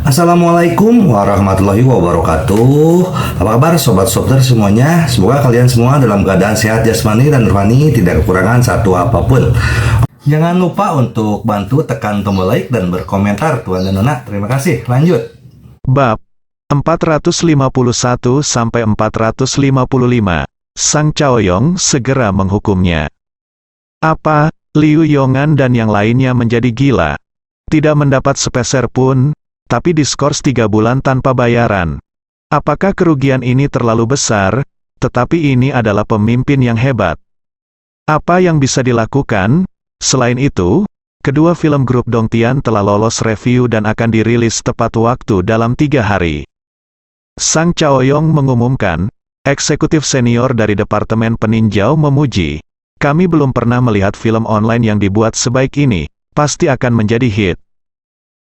Assalamualaikum warahmatullahi wabarakatuh. Apa kabar sobat Sobter semuanya? Semoga kalian semua dalam keadaan sehat jasmani dan rohani, tidak kekurangan satu apapun. Jangan lupa untuk bantu tekan tombol like dan berkomentar Tuan dan Nona. Terima kasih. Lanjut. Bab 451-455. Sang Chaoyong segera menghukumnya. Apa, Liu Yongan dan yang lainnya menjadi gila? Tidak mendapat sepeser pun, tapi diskors 3 bulan tanpa bayaran. Apakah kerugian ini terlalu besar? Tetapi ini adalah pemimpin yang hebat. Apa yang bisa dilakukan? Selain itu, kedua film grup Dongtian telah lolos review dan akan dirilis tepat waktu dalam 3 hari. Sang Chaoyong mengumumkan, eksekutif senior dari Departemen Peninjau memuji, "Kami belum pernah melihat film online yang dibuat sebaik ini, pasti akan menjadi hit."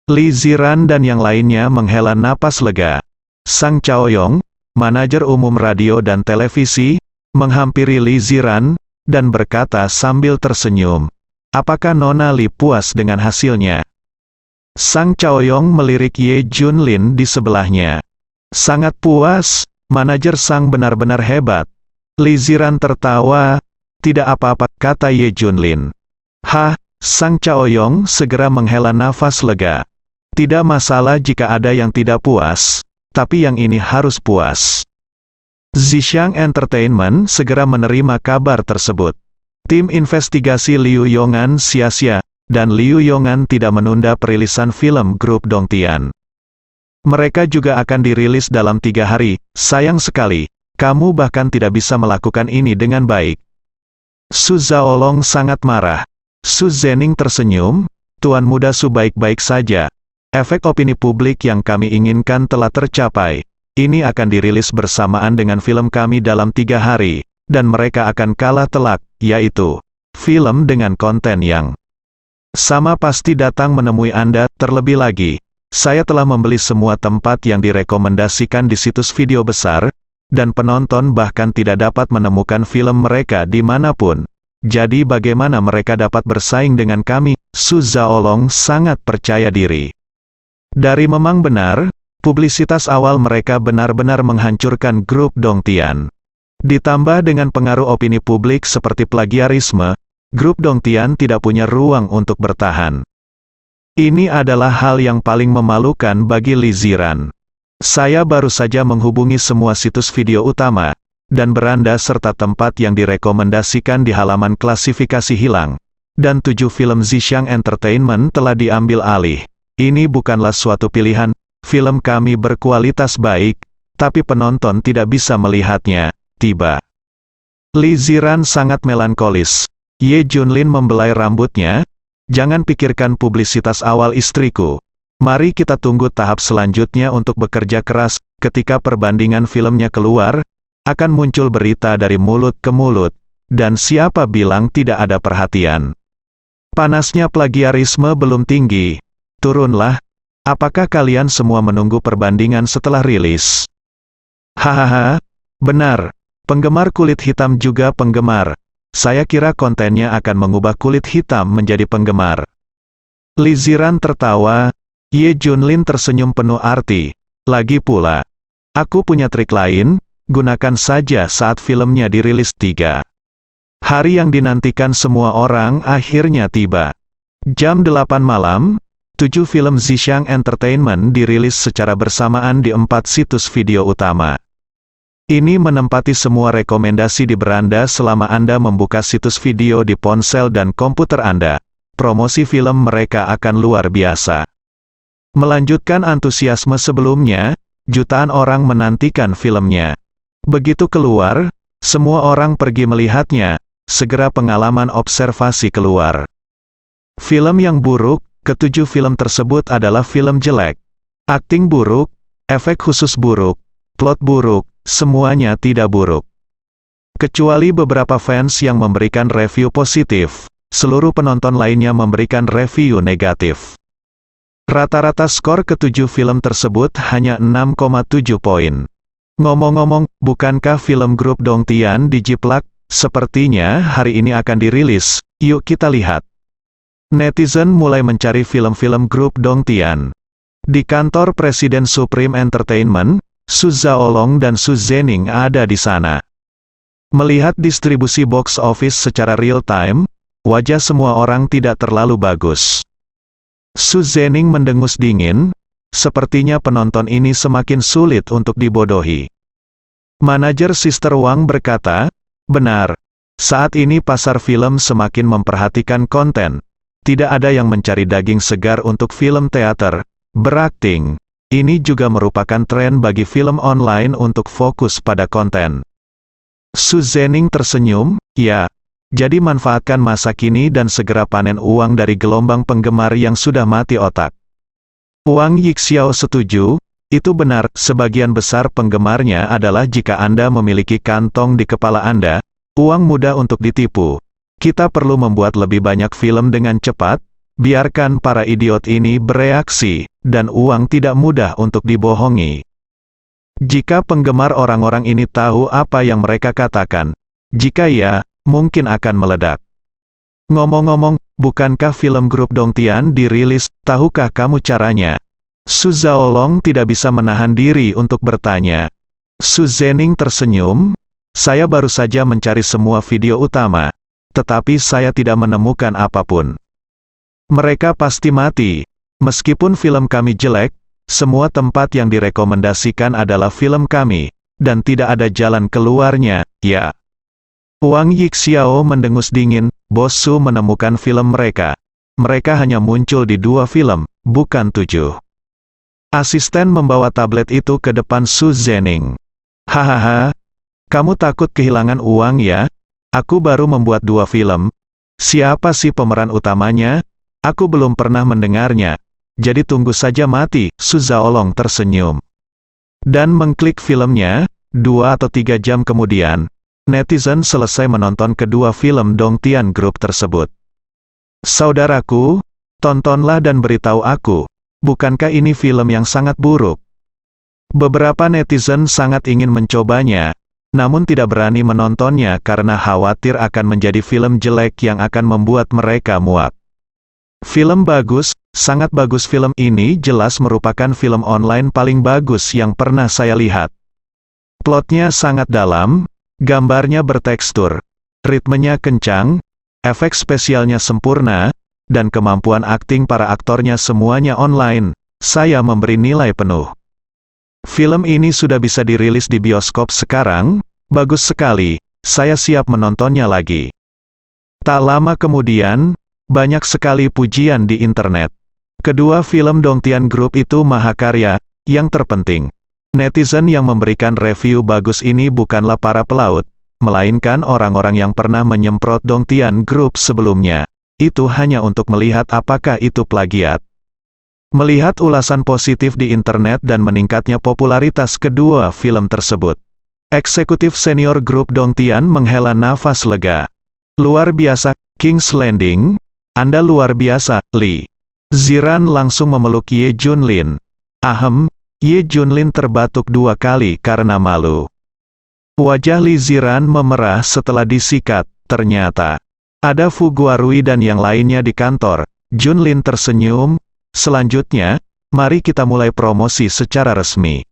Li Ziran dan yang lainnya menghela napas lega. Sang Chaoyong, manajer umum radio dan televisi, menghampiri Li Ziran, dan berkata sambil tersenyum, "Apakah Nona Li puas dengan hasilnya?" Sang Chaoyong melirik Ye Junlin di sebelahnya. "Sangat puas, manajer Sang benar-benar hebat." Li Ziran tertawa, "Tidak apa-apa," kata Ye Junlin. "Hah?" Sang Chaoyong segera menghela nafas lega. "Tidak masalah jika ada yang tidak puas, tapi yang ini harus puas." Zhixiang Entertainment segera menerima kabar tersebut. Tim investigasi Liu Yongan sia-sia, dan Liu Yongan tidak menunda perilisan film grup Dongtian. Mereka juga akan dirilis dalam 3 hari, sayang sekali, kamu bahkan tidak bisa melakukan ini dengan baik. Su Zhaolong sangat marah. Su Zhening tersenyum, "Tuan muda Su baik-baik saja. Efek opini publik yang kami inginkan telah tercapai. Ini akan dirilis bersamaan dengan film kami dalam 3 hari, dan mereka akan kalah telak, yaitu film dengan konten yang sama pasti datang menemui Anda. Terlebih lagi, saya telah membeli semua tempat yang direkomendasikan di situs video besar, dan penonton bahkan tidak dapat menemukan film mereka dimanapun. Jadi bagaimana mereka dapat bersaing dengan kami?" Su Zhaolong sangat percaya diri. Dari memang benar, publisitas awal mereka benar-benar menghancurkan grup Dongtian. Ditambah dengan pengaruh opini publik seperti plagiarisme, grup Dongtian tidak punya ruang untuk bertahan. Ini adalah hal yang paling memalukan bagi Li Ziran. "Saya baru saja menghubungi semua situs video utama, dan beranda serta tempat yang direkomendasikan di halaman klasifikasi hilang. Dan 7 film Zhixiang Entertainment telah diambil alih. Ini bukanlah suatu pilihan, film kami berkualitas baik, tapi penonton tidak bisa melihatnya." Tiba. Li Ziran sangat melankolis. Ye Junlin membelai rambutnya, "Jangan pikirkan publisitas awal istriku. Mari kita tunggu tahap selanjutnya untuk bekerja keras. Ketika perbandingan filmnya keluar, akan muncul berita dari mulut ke mulut, dan siapa bilang tidak ada perhatian. Panasnya plagiarisme belum tinggi. Turunlah. Apakah kalian semua menunggu perbandingan setelah rilis?" "Hahaha, benar. Penggemar kulit hitam juga penggemar. Saya kira kontennya akan mengubah kulit hitam menjadi penggemar." Li Ziran tertawa. Ye Junlin tersenyum penuh arti. "Lagi pula, aku punya trik lain, gunakan saja saat filmnya dirilis." 3 hari yang dinantikan semua orang akhirnya tiba. Jam 8 malam, 7 film Zhixiang Entertainment dirilis secara bersamaan di 4 situs video utama. Ini menempati semua rekomendasi di beranda selama Anda membuka situs video di ponsel dan komputer Anda. Promosi film mereka akan luar biasa. Melanjutkan antusiasme sebelumnya, jutaan orang menantikan filmnya. Begitu keluar, semua orang pergi melihatnya, segera pengalaman observasi keluar. Film yang buruk, ke-7 film tersebut adalah film jelek. Akting buruk, efek khusus buruk, plot buruk, semuanya tidak buruk. Kecuali beberapa fans yang memberikan review positif, seluruh penonton lainnya memberikan review negatif. Rata-rata skor ke-7 film tersebut hanya 6,7 poin. Ngomong-ngomong, bukankah film grup Dongtian dijiplak? Sepertinya hari ini akan dirilis, yuk kita lihat. Netizen mulai mencari film-film grup Dongtian. Di kantor Presiden Supreme Entertainment, Su Zhaolong dan Su Zhening ada di sana. Melihat distribusi box office secara real-time, wajah semua orang tidak terlalu bagus. Su Zhening mendengus dingin, sepertinya penonton ini semakin sulit untuk dibodohi. Manajer Sister Wang berkata, benar, saat ini pasar film semakin memperhatikan konten. Tidak ada yang mencari daging segar untuk film teater, berakting. Ini juga merupakan tren bagi film online untuk fokus pada konten. Su Zhening tersenyum, ya. Jadi manfaatkan masa kini dan segera panen uang dari gelombang penggemar yang sudah mati otak. Wang Yixiao setuju, itu benar, sebagian besar penggemarnya adalah jika Anda memiliki kantong di kepala Anda, uang mudah untuk ditipu. Kita perlu membuat lebih banyak film dengan cepat, biarkan para idiot ini bereaksi, dan uang tidak mudah untuk dibohongi. Jika penggemar orang-orang ini tahu apa yang mereka katakan, jika ya, mungkin akan meledak. Ngomong-ngomong, bukankah film grup Dongtian dirilis, tahukah kamu caranya? Su Zhaolong tidak bisa menahan diri untuk bertanya. Su Zhening tersenyum, saya baru saja mencari semua video utama, tetapi saya tidak menemukan apapun. Mereka pasti mati. Meskipun film kami jelek, semua tempat yang direkomendasikan adalah film kami, dan tidak ada jalan keluarnya, ya. Wang Yixiao mendengus dingin, Bos Su menemukan film mereka. Mereka hanya muncul di 2 film, bukan 7. Asisten membawa tablet itu ke depan Su Zhening. Hahaha, kamu takut kehilangan uang ya? Aku baru membuat 2 film. Siapa sih pemeran utamanya? Aku belum pernah mendengarnya. Jadi tunggu saja mati, Su Zhaolong tersenyum. Dan mengklik filmnya, 2 atau 3 jam kemudian, netizen selesai menonton kedua film Dongtian Group tersebut. Saudaraku, tontonlah dan beritahu aku, bukankah ini film yang sangat buruk? Beberapa netizen sangat ingin mencobanya, namun tidak berani menontonnya karena khawatir akan menjadi film jelek yang akan membuat mereka muak. Film bagus, sangat bagus. Film ini jelas merupakan film online paling bagus yang pernah saya lihat. Plotnya sangat dalam, gambarnya bertekstur, ritmenya kencang, efek spesialnya sempurna, dan kemampuan akting para aktornya semuanya online. Saya memberi nilai penuh. Film ini sudah bisa dirilis di bioskop sekarang, bagus sekali, saya siap menontonnya lagi. Tak lama kemudian, banyak sekali pujian di internet. Kedua film Dongtian Group itu mahakarya, yang terpenting. Netizen yang memberikan review bagus ini bukanlah para pelaut, melainkan orang-orang yang pernah menyemprot Dongtian Group sebelumnya. Itu hanya untuk melihat apakah itu plagiat. Melihat ulasan positif di internet dan meningkatnya popularitas kedua film tersebut, eksekutif senior grup Dongtian menghela nafas lega. Luar biasa, King's Landing. Anda luar biasa, Li. Ziran langsung memeluk Ye Junlin. Ahem, Ye Junlin terbatuk 2 kali karena malu. Wajah Li Ziran memerah setelah disikat, ternyata ada Fu Guarui dan yang lainnya di kantor. Junlin tersenyum, selanjutnya, mari kita mulai promosi secara resmi.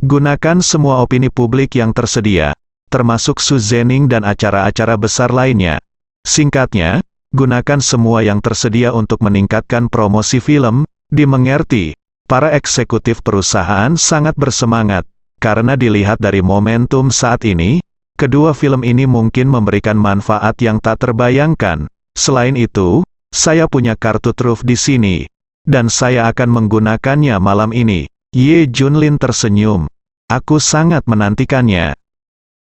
Gunakan semua opini publik yang tersedia, termasuk Su Zhening dan acara-acara besar lainnya. Singkatnya, gunakan semua yang tersedia untuk meningkatkan promosi film. Dimengerti, para eksekutif perusahaan sangat bersemangat, karena dilihat dari momentum saat ini, kedua film ini mungkin memberikan manfaat yang tak terbayangkan. Selain itu, saya punya kartu truf di sini, dan saya akan menggunakannya malam ini. Ye Junlin tersenyum. Aku sangat menantikannya.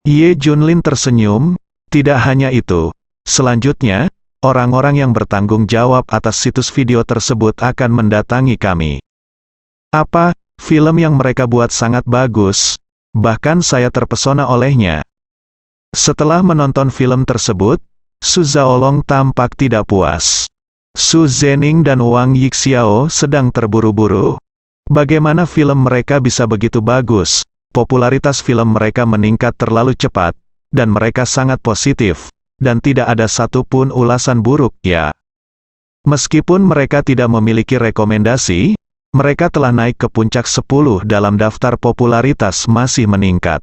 Ye Junlin tersenyum, tidak hanya itu. Selanjutnya, orang-orang yang bertanggung jawab atas situs video tersebut akan mendatangi kami. Apa, film yang mereka buat sangat bagus, bahkan saya terpesona olehnya. Setelah menonton film tersebut, Su Zhaolong tampak tidak puas. Su Zhening dan Wang Yixiao sedang terburu-buru. Bagaimana film mereka bisa begitu bagus? Popularitas film mereka meningkat terlalu cepat, dan mereka sangat positif. Dan tidak ada satupun ulasan buruk, ya. Meskipun mereka tidak memiliki rekomendasi, mereka telah naik ke puncak 10 dalam daftar popularitas masih meningkat.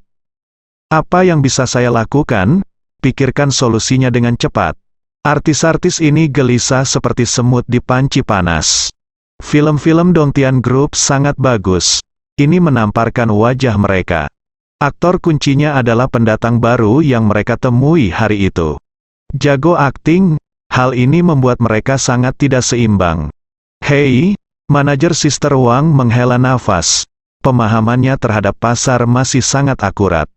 Apa yang bisa saya lakukan? Pikirkan solusinya dengan cepat. Artis-artis ini gelisah seperti semut di panci panas. Film-film Dongtian Group sangat bagus. Ini menamparkan wajah mereka. Aktor kuncinya adalah pendatang baru yang mereka temui hari itu. Jago akting, hal ini membuat mereka sangat tidak seimbang. Hei, manajer Sister Wang menghela nafas. Pemahamannya terhadap pasar masih sangat akurat.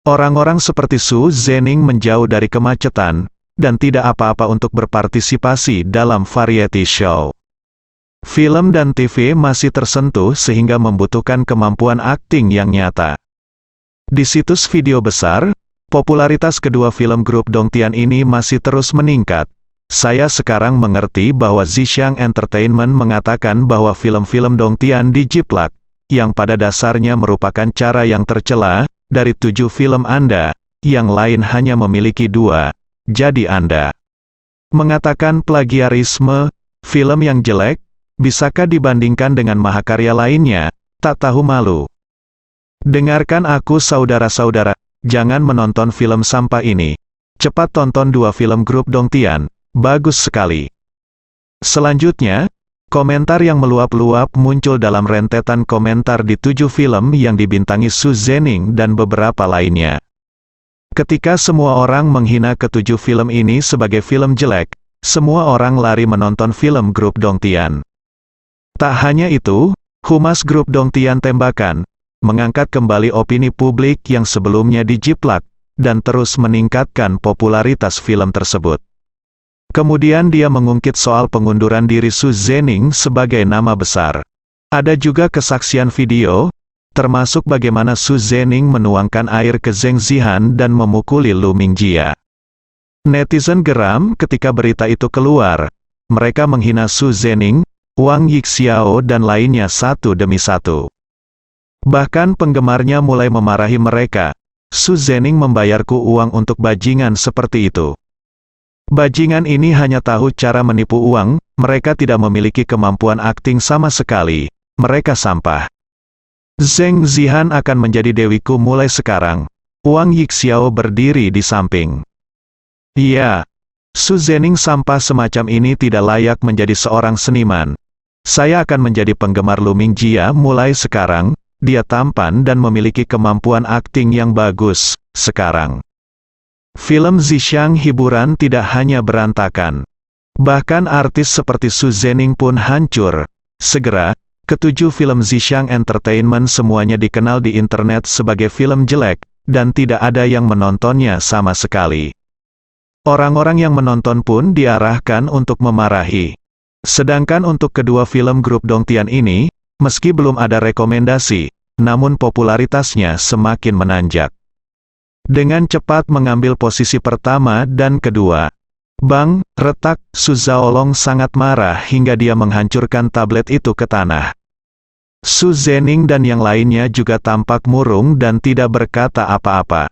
Orang-orang seperti Su Zhening menjauh dari kemacetan, dan tidak apa-apa untuk berpartisipasi dalam variety show. Film dan TV masih tersentuh sehingga membutuhkan kemampuan akting yang nyata. Di situs video besar, popularitas kedua film grup Dongtian ini masih terus meningkat. Saya sekarang mengerti bahwa Zhixiang Entertainment mengatakan bahwa film-film Dongtian dijiplak, yang pada dasarnya merupakan cara yang tercela. Dari 7 film Anda, yang lain hanya memiliki 2, jadi Anda mengatakan plagiarisme, film yang jelek, bisakah dibandingkan dengan mahakarya lainnya, tak tahu malu. Dengarkan aku saudara-saudara, jangan menonton film sampah ini. Cepat tonton 2 film grup Dongtian, bagus sekali. Selanjutnya, komentar yang meluap-luap muncul dalam rentetan komentar di 7 film yang dibintangi Su Zhening dan beberapa lainnya. Ketika semua orang menghina ke-7 film ini sebagai film jelek, semua orang lari menonton film grup Dongtian. Tak hanya itu, Humas grup Dongtian Tembakan mengangkat kembali opini publik yang sebelumnya dijiplak, dan terus meningkatkan popularitas film tersebut. Kemudian dia mengungkit soal pengunduran diri Su Zhening sebagai nama besar. Ada juga kesaksian video, termasuk bagaimana Su Zhening menuangkan air ke Zheng Zihan dan memukuli Lu Mingjia. Netizen geram ketika berita itu keluar. Mereka menghina Su Zhening, Wang Yixiao dan lainnya satu demi satu. Bahkan penggemarnya mulai memarahi mereka. Su Zhening membayarku uang untuk bajingan seperti itu. Bajingan ini hanya tahu cara menipu uang, mereka tidak memiliki kemampuan akting sama sekali, mereka sampah. Zheng Zihan akan menjadi dewiku mulai sekarang. Wang Yixiao berdiri di samping. Iya, Su Zhening sampah semacam ini tidak layak menjadi seorang seniman. Saya akan menjadi penggemar Lu Mingjia mulai sekarang, dia tampan dan memiliki kemampuan akting yang bagus, sekarang. Film Zhixiang hiburan tidak hanya berantakan. Bahkan artis seperti Su Zhening pun hancur. Segera, ke-7 film Zhixiang Entertainment semuanya dikenal di internet sebagai film jelek, dan tidak ada yang menontonnya sama sekali. Orang-orang yang menonton pun diarahkan untuk memarahi. Sedangkan untuk kedua film grup Dongtian ini, meski belum ada rekomendasi, namun popularitasnya semakin menanjak. Dengan cepat mengambil posisi pertama dan kedua. Bang, retak, Su Zhaolong sangat marah hingga dia menghancurkan tablet itu ke tanah. Su Zhening dan yang lainnya juga tampak murung dan tidak berkata apa-apa.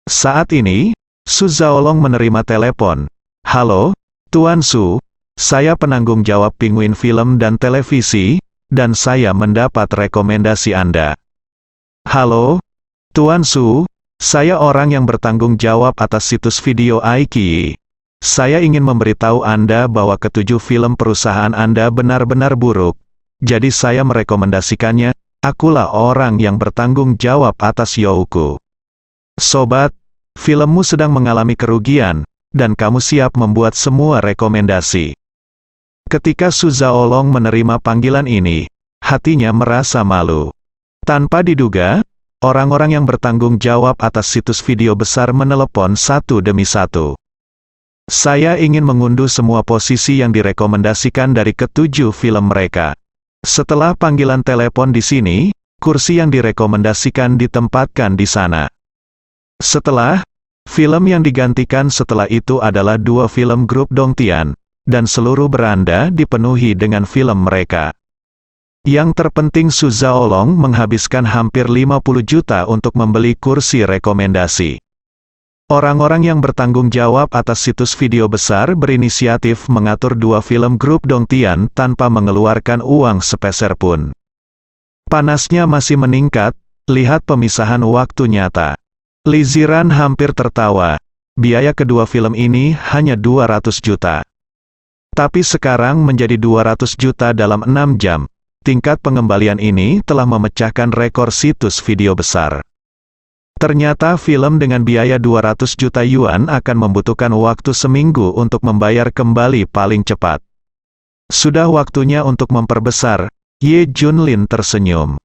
Saat ini, Su Zhaolong menerima telepon. Halo, Tuan Su, saya penanggung jawab Penguin Film dan Televisi, dan saya mendapat rekomendasi Anda. Halo, Tuan Su, saya orang yang bertanggung jawab atas situs video iQIYI. Saya ingin memberitahu Anda bahwa ke-7 film perusahaan Anda benar-benar buruk. Jadi saya merekomendasikannya, akulah orang yang bertanggung jawab atas Youku. Sobat, filmmu sedang mengalami kerugian, dan kamu siap membuat semua rekomendasi. Ketika Su Zhaolong menerima panggilan ini, hatinya merasa malu. Tanpa diduga, orang-orang yang bertanggung jawab atas situs video besar menelepon satu demi satu. Saya ingin mengunduh semua posisi yang direkomendasikan dari ke-7 film mereka. Setelah panggilan telepon di sini, kursi yang direkomendasikan ditempatkan di sana. Setelah, film yang digantikan setelah itu adalah 2 film grup Dongtian, dan seluruh beranda dipenuhi dengan film mereka. Yang terpenting Su Zhaolong menghabiskan hampir 50 juta untuk membeli kursi rekomendasi. Orang-orang yang bertanggung jawab atas situs video besar berinisiatif mengatur 2 film grup Dongtian tanpa mengeluarkan uang sepeser pun. Panasnya masih meningkat, lihat pemisahan waktu nyata. Lee Ziran hampir tertawa. Biaya kedua film ini hanya 200 juta. Tapi sekarang menjadi 200 juta dalam 6 jam. Tingkat pengembalian ini telah memecahkan rekor situs video besar. Ternyata film dengan biaya 200 juta yuan akan membutuhkan waktu seminggu untuk membayar kembali paling cepat. Sudah waktunya untuk memperbesar, Ye Junlin tersenyum.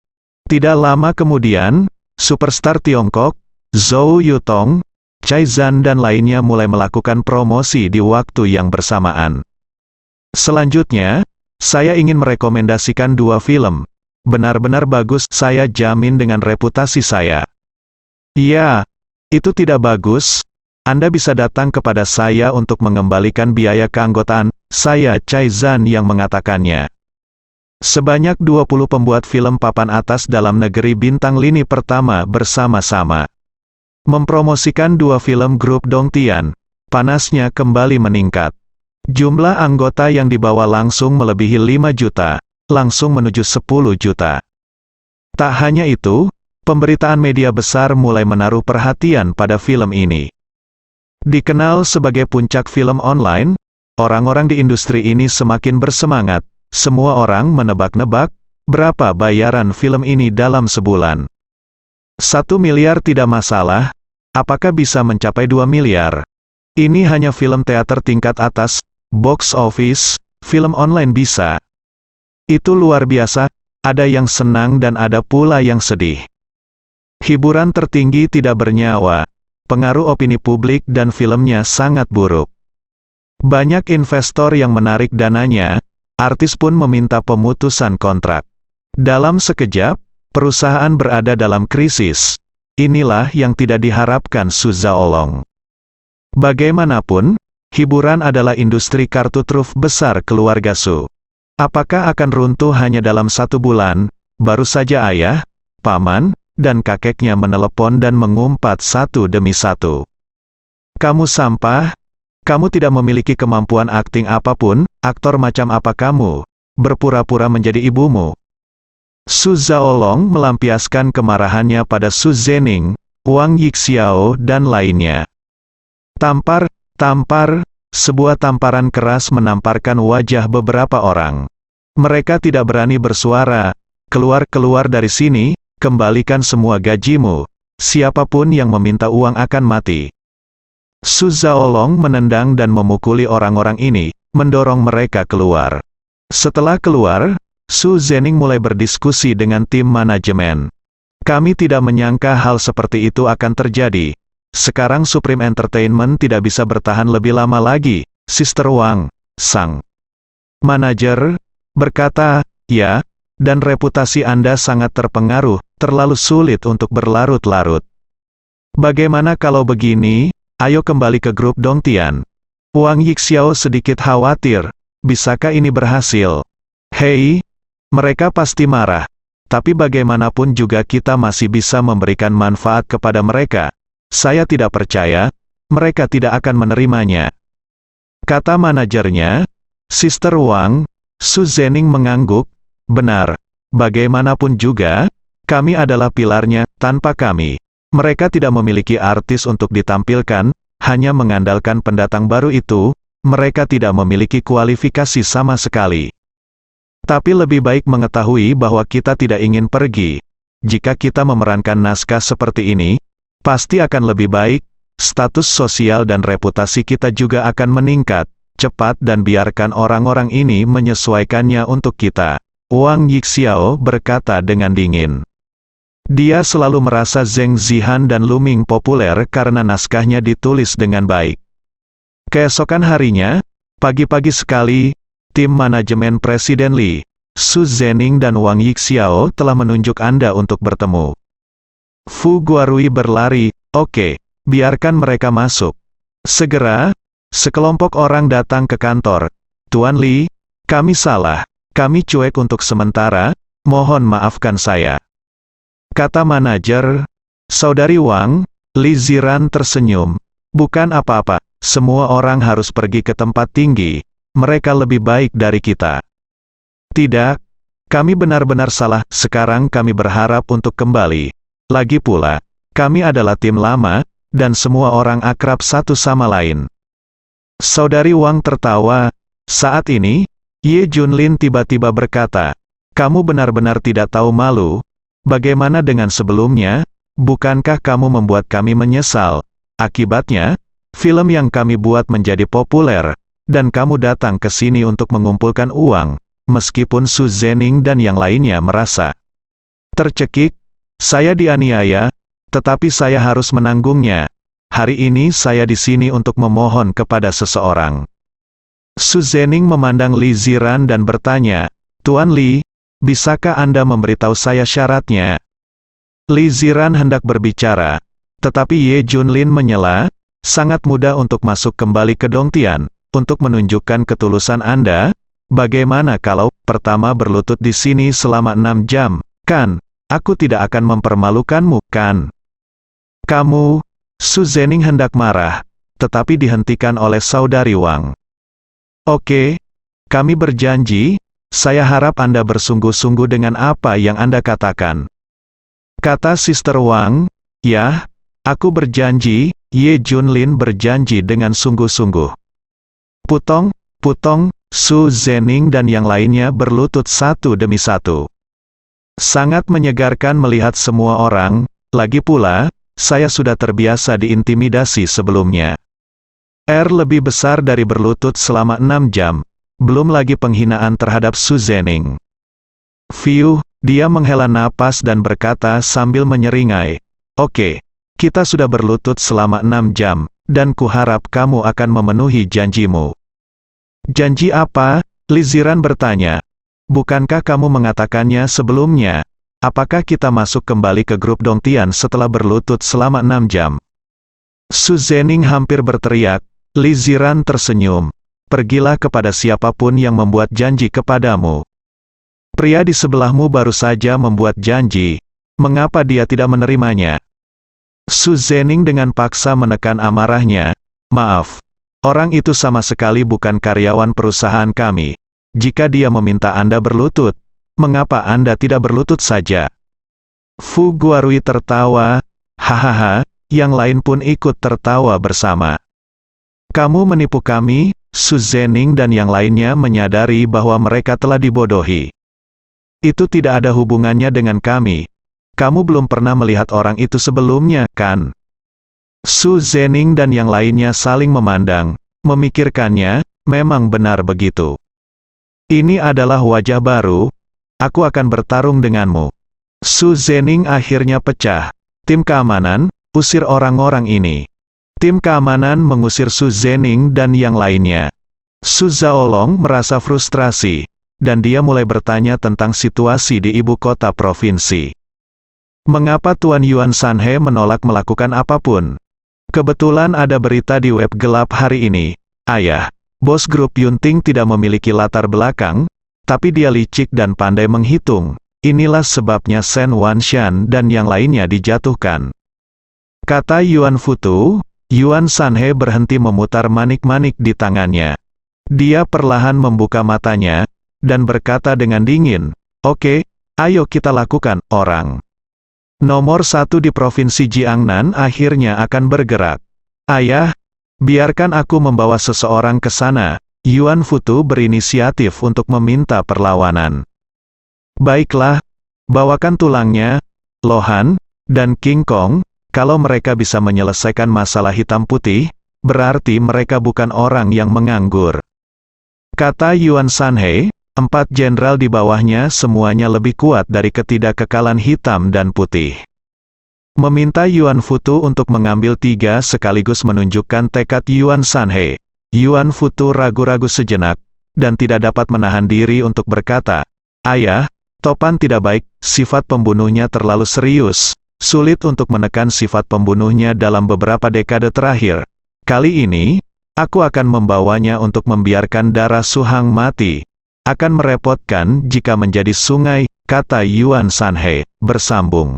Tidak lama kemudian, superstar Tiongkok, Zhou Yutong, Cai Zhan dan lainnya mulai melakukan promosi di waktu yang bersamaan. Selanjutnya, saya ingin merekomendasikan 2 film. Benar-benar bagus, saya jamin dengan reputasi saya. Ya, itu tidak bagus. Anda bisa datang kepada saya untuk mengembalikan biaya keanggotaan. Saya Cai Zhan yang mengatakannya. Sebanyak 20 pembuat film papan atas dalam negeri bintang lini pertama bersama-sama mempromosikan 2 film grup Dongtian. Panasnya kembali meningkat. Jumlah anggota yang dibawa langsung melebihi 5 juta, langsung menuju 10 juta. Tak hanya itu, pemberitaan media besar mulai menaruh perhatian pada film ini. Dikenal sebagai puncak film online, orang-orang di industri ini semakin bersemangat. Semua orang menebak-nebak berapa bayaran film ini dalam sebulan. 1 miliar tidak masalah, apakah bisa mencapai 2 miliar? Ini hanya film teater tingkat atas, box office, film online bisa. Itu luar biasa, ada yang senang dan ada pula yang sedih. Hiburan tertinggi tidak bernyawa, pengaruh opini publik dan filmnya sangat buruk. Banyak investor yang menarik dananya, artis pun meminta pemutusan kontrak. Dalam sekejap, perusahaan berada dalam krisis. Inilah yang tidak diharapkan Su Zhaolong. Bagaimanapun, hiburan adalah industri kartu truf besar keluarga Su. Apakah akan runtuh hanya dalam 1 bulan? Baru saja ayah, paman, dan kakeknya menelepon dan mengumpat satu demi satu. Kamu sampah, kamu tidak memiliki kemampuan akting apapun, aktor macam apa kamu, berpura-pura menjadi ibumu. Su Zhaolong melampiaskan kemarahannya pada Su Zhening, Wang Yixiao dan lainnya. Tampar, sebuah tamparan keras menamparkan wajah beberapa orang. Mereka tidak berani bersuara, keluar dari sini, kembalikan semua gajimu, siapapun yang meminta uang akan mati. Su Zhaolong menendang dan memukuli orang-orang ini, mendorong mereka keluar. Setelah keluar, Su Zhening mulai berdiskusi dengan tim manajemen. Kami tidak menyangka hal seperti itu akan terjadi. Sekarang Supreme Entertainment tidak bisa bertahan lebih lama lagi, Sister Wang, sang manajer, berkata, ya, dan reputasi Anda sangat terpengaruh, terlalu sulit untuk berlarut-larut. Bagaimana kalau begini, ayo kembali ke grup Dongtian. Wang Yixiao sedikit khawatir, bisakah ini berhasil? Hei, mereka pasti marah. Tapi bagaimanapun juga kita masih bisa memberikan manfaat kepada mereka. Saya tidak percaya, mereka tidak akan menerimanya. Kata manajernya, Sister Wang, Su Zhening mengangguk, benar, bagaimanapun juga, kami adalah pilarnya, tanpa kami. Mereka tidak memiliki artis untuk ditampilkan, hanya mengandalkan pendatang baru itu, mereka tidak memiliki kualifikasi sama sekali. Tapi lebih baik mengetahui bahwa kita tidak ingin pergi. Jika kita memerankan naskah seperti ini, pasti akan lebih baik, status sosial dan reputasi kita juga akan meningkat, cepat dan biarkan orang-orang ini menyesuaikannya untuk kita. Wang Yixiao berkata dengan dingin. Dia selalu merasa Zheng Zihan dan Lu Ming populer karena naskahnya ditulis dengan baik. Keesokan harinya, pagi-pagi sekali, tim manajemen Presiden Li, Su Zhening dan Wang Yixiao telah menunjuk Anda untuk bertemu. Fu Guarui berlari, oke, biarkan mereka masuk. Segera, sekelompok orang datang ke kantor. Tuan Li, kami salah, kami cuek untuk sementara, mohon maafkan saya. Kata manajer, Saudari Wang, Li Ziran tersenyum, Bukan apa-apa, semua orang harus pergi ke tempat tinggi, mereka lebih baik dari kita. Tidak, kami benar-benar salah, sekarang kami berharap untuk kembali. Lagi pula, kami adalah tim lama, dan semua orang akrab satu sama lain. Saudari Wang tertawa. Saat ini, Ye Junlin tiba-tiba berkata, kamu benar-benar tidak tahu malu. Bagaimana dengan sebelumnya? Bukankah kamu membuat kami menyesal? Akibatnya, film yang kami buat menjadi populer, dan kamu datang ke sini untuk mengumpulkan uang, meskipun Su Zhenning dan yang lainnya merasa tercekik. Saya dianiaya, tetapi saya harus menanggungnya. Hari ini saya di sini untuk memohon kepada seseorang. Su Zhenning memandang Li Ziran dan bertanya, Tuan Li, bisakah Anda memberitahu saya syaratnya? Li Ziran hendak berbicara, tetapi Ye Junlin menyela, sangat mudah untuk masuk kembali ke Dongtian, untuk menunjukkan ketulusan Anda. Bagaimana kalau pertama berlutut di sini selama 6 jam, kan? Aku tidak akan mempermalukanmu, kan? Kamu, Su Zhenning hendak marah, tetapi dihentikan oleh saudari Wang. Oke, kami berjanji, saya harap Anda bersungguh-sungguh dengan apa yang Anda katakan. Kata Sister Wang, ya, aku berjanji. Ye Junlin berjanji dengan sungguh-sungguh. Putong, Su Zhenning dan yang lainnya berlutut satu demi satu. Sangat menyegarkan melihat semua orang, lagi pula, saya sudah terbiasa diintimidasi sebelumnya. Lebih besar dari berlutut selama 6 jam, belum lagi penghinaan terhadap Su Zhenning. Dia menghela napas dan berkata sambil menyeringai, oke, kita sudah berlutut selama 6 jam, dan kuharap kamu akan memenuhi janjimu. Janji apa? Li Ziran bertanya. Bukankah kamu mengatakannya sebelumnya? Apakah kita masuk kembali ke grup Dongtian setelah berlutut selama 6 jam? Su Zhenning hampir berteriak. Li Ziran tersenyum. Pergilah kepada siapapun yang membuat janji kepadamu. Pria di sebelahmu baru saja membuat janji. Mengapa dia tidak menerimanya? Su Zhenning dengan paksa menekan amarahnya. Maaf, orang itu sama sekali bukan karyawan perusahaan kami. Jika dia meminta Anda berlutut, mengapa Anda tidak berlutut saja? Fu Guarui tertawa. Hahaha, yang lain pun ikut tertawa bersama. Kamu menipu kami. Su Zhenning dan yang lainnya menyadari bahwa mereka telah dibodohi. Itu tidak ada hubungannya dengan kami. Kamu belum pernah melihat orang itu sebelumnya, kan? Su Zhenning dan yang lainnya saling memandang, memikirkannya, memang benar begitu. Ini adalah wajah baru, aku akan bertarung denganmu. Su Zhenning akhirnya pecah. Tim keamanan, usir orang-orang ini. Tim keamanan mengusir Su Zhenning dan yang lainnya. Su Zhaolong merasa frustrasi, dan dia mulai bertanya tentang situasi di ibu kota provinsi. Mengapa Tuan Yuan Sanhe menolak melakukan apapun? Kebetulan ada berita di web gelap hari ini. Ayah, bos grup Yunting tidak memiliki latar belakang, tapi dia licik dan pandai menghitung. Inilah sebabnya Shen Wanshan dan yang lainnya dijatuhkan. Kata Yuan Futu. Yuan Sanhe berhenti memutar manik-manik di tangannya. Dia perlahan membuka matanya, dan berkata dengan dingin, oke, ayo kita lakukan, orang. Nomor 1 di Provinsi Jiangnan akhirnya akan bergerak. Ayah, biarkan aku membawa seseorang ke sana. Yuan Futu berinisiatif untuk meminta perlawanan. Baiklah, bawakan tulangnya, Lohan, dan King Kong. Kalau mereka bisa menyelesaikan masalah hitam putih, berarti mereka bukan orang yang menganggur. Kata Yuan Sanhe, 4 jenderal di bawahnya semuanya lebih kuat dari ketidakkekalan hitam dan putih. Meminta Yuan Futu untuk mengambil 3 sekaligus menunjukkan tekad Yuan Sanhe. Yuan Futu ragu-ragu sejenak, dan tidak dapat menahan diri untuk berkata, Ayah, topan tidak baik, sifat pembunuhnya terlalu serius. Sulit untuk menekan sifat pembunuhnya dalam beberapa dekade terakhir. Kali ini, aku akan membawanya untuk membiarkan darah Su Hang mati. Akan merepotkan jika menjadi sungai, kata Yuan Sanhe, bersambung.